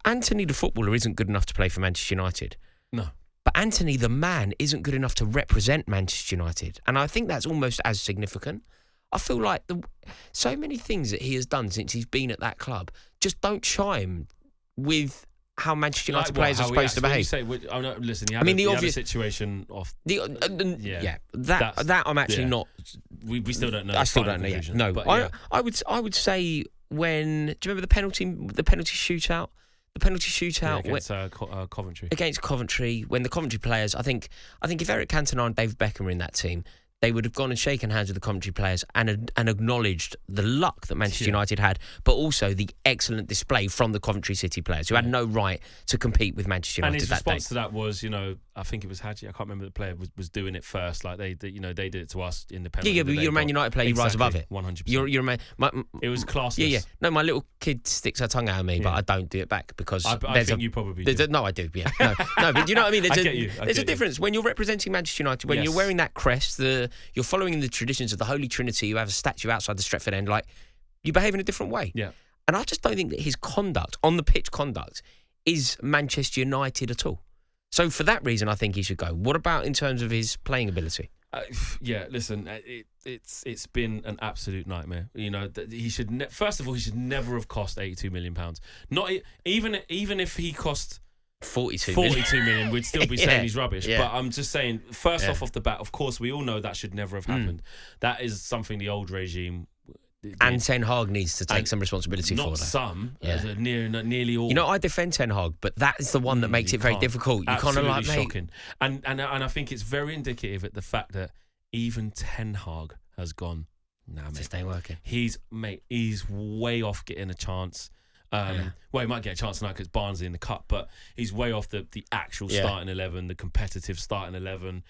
Antony, the footballer, isn't good enough to play for Manchester United. No. But Antony, the man, isn't good enough to represent Manchester United. And I think that's almost as significant. I feel like so many things that he has done since he's been at that club just don't chime with how Manchester United players are supposed to behave. Listen, the obvious situation off. That I'm actually not. We still don't know. I still don't know yet. No, but I would say when. Do you remember the penalty shootout? The penalty shootout against Coventry. Against Coventry, when the Coventry players, I think if Eric Cantona and David Beckham were in that team, they would have gone and shaken hands with the Coventry players and acknowledged the luck that Manchester United had, but also the excellent display from the Coventry City players who had no right to compete with Manchester United that day. And his response to that was, I think it was Hadji, I can't remember the player, was doing it first. Like they did it to us in the penalty. Yeah, but you're a Man United player, you rise above it. 100%. You're a man. It was classless. Yeah. No, my little kid sticks her tongue out at me, but I don't do it back because I think you probably do. No, I do. Yeah, no, but you know what I mean. There's a difference when you're representing Manchester United. When you're wearing that crest, you're following the traditions of the Holy Trinity. You have a statue outside the Stretford end. Like you behave in a different way. Yeah. And I just don't think that his conduct on the pitch is Manchester United at all. So for that reason, I think he should go. What about in terms of his playing ability? Listen, it's been an absolute nightmare. He should first of all, he should never have cost £82 million. Not even if he cost 42 million, we'd still be saying he's rubbish. Yeah. But I'm just saying, first off the bat, of course, we all know that should never have happened. That is something the old regime. And Ten Hag needs to take some responsibility for that. Not some, nearly all. I defend Ten Hag, but that is the one that makes it very difficult. You kind of like, shocking. And I think it's very indicative of the fact that even Ten Hag has gone, nah, mate. This ain't working. He's way off getting a chance. Well, he might get a chance tonight because Barnsley in the cup, but he's way off the actual starting 11, the competitive starting 11.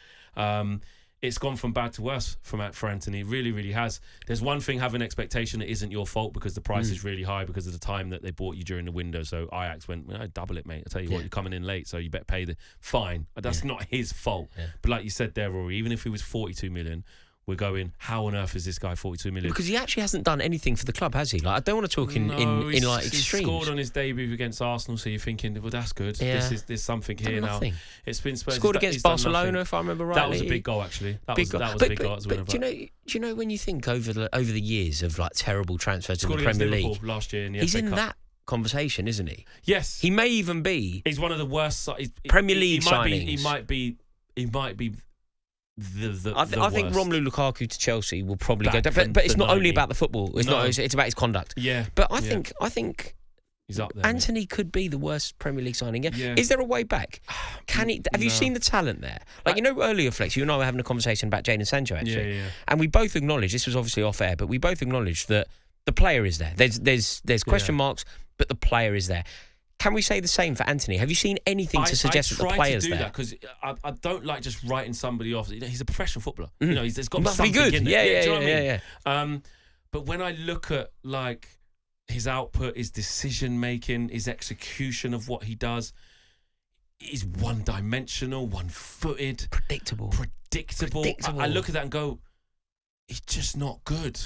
It's gone from bad to worse for Antony. It really, really has. There's one thing, having expectation that isn't your fault because the price is really high because of the time that they bought you during the window. So Ajax went, double it, mate. I tell you what, you're coming in late, so you better pay fine. That's not his fault. Yeah. But like you said there, Rory, even if he was 42 million, we're going, how on earth is this guy 42 million? Because he actually hasn't done anything for the club, has he? Like, I don't want to talk in extremes. He scored on his debut against Arsenal, so you're thinking, well, that's good. Yeah. There's something here now. It's been Spurs. Scored against Barcelona, if I remember rightly. That was a big goal, actually. That was a big goal. But do you know when you think over the years of like terrible transfers in the Premier League last year in the he's FA in Cup. that conversation, isn't he? Yes. He may even be. He's one of the worst Premier League signings. He might be. I think Romelu Lukaku to Chelsea will probably go down, but it's not only about the football. It's not. It's about his conduct. Yeah. But I think he's up there. Antony could be the worst Premier League signing. Yeah. Is there a way back? Can he? Have you seen the talent there? Like earlier, Flex, you and I were having a conversation about Jadon Sancho actually, and we both acknowledged, this was obviously off air, but we both acknowledged that the player is there. There's question marks, but the player is there. Can we say the same for Antony? Have you seen anything to suggest that the player's there? I try to do that because I don't like just writing somebody off. He's a professional footballer. There's got must something be good. In there. Yeah. Do you know what I mean? But when I look at like his output, his decision making, his execution of what he does, he's one-dimensional, one-footed, predictable. I look at that and go, he's just not good.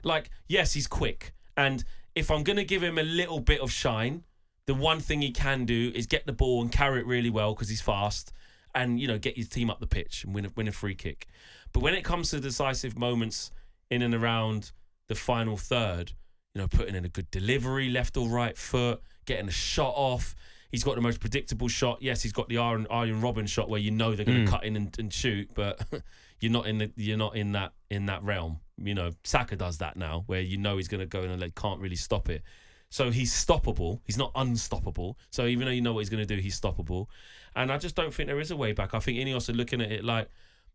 Like, yes, he's quick, and if I'm going to give him a little bit of shine, the one thing he can do is get the ball and carry it really well because he's fast and, get your team up the pitch and win a free kick. But when it comes to decisive moments in and around the final third, putting in a good delivery, left or right foot, getting a shot off. He's got the most predictable shot. Yes, he's got the Arjen Robben shot where they're going to cut in and shoot, but you're not in that realm. Saka does that now where he's going to go and they can't really stop it. So he's stoppable. He's not unstoppable. So even though you know what he's going to do, he's stoppable. And I just don't think there is a way back. I think Ineos are looking at it like,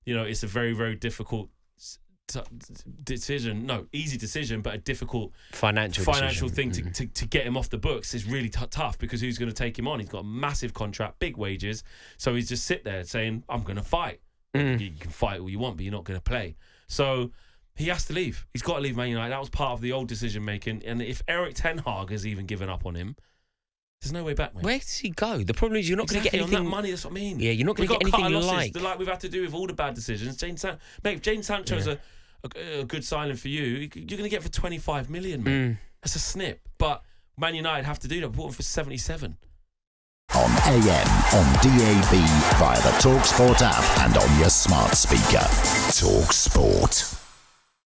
it's a very, very difficult decision. No, easy decision, but a difficult financial thing to get him off the books is really tough because who's going to take him on? He's got a massive contract, big wages. So he's just sit there saying, I'm going to fight. You can fight all you want, but you're not going to play. So he has to leave. He's got to leave Man United. That was part of the old decision making. And if Eric Ten Hag has even given up on him, there's no way back, mate. Where does he go? The problem is you're not going to get anything on that money. That's what I mean. Yeah, you're not going to get anything like we've had to do with all the bad decisions. If Jadon Sancho's a good signing for you, you're going to get for 25 million, mate. That's a snip. But Man United have to do that. We bought him for 77. on AM, on DAB, via the talkSPORT app and on your smart speaker. talkSPORT.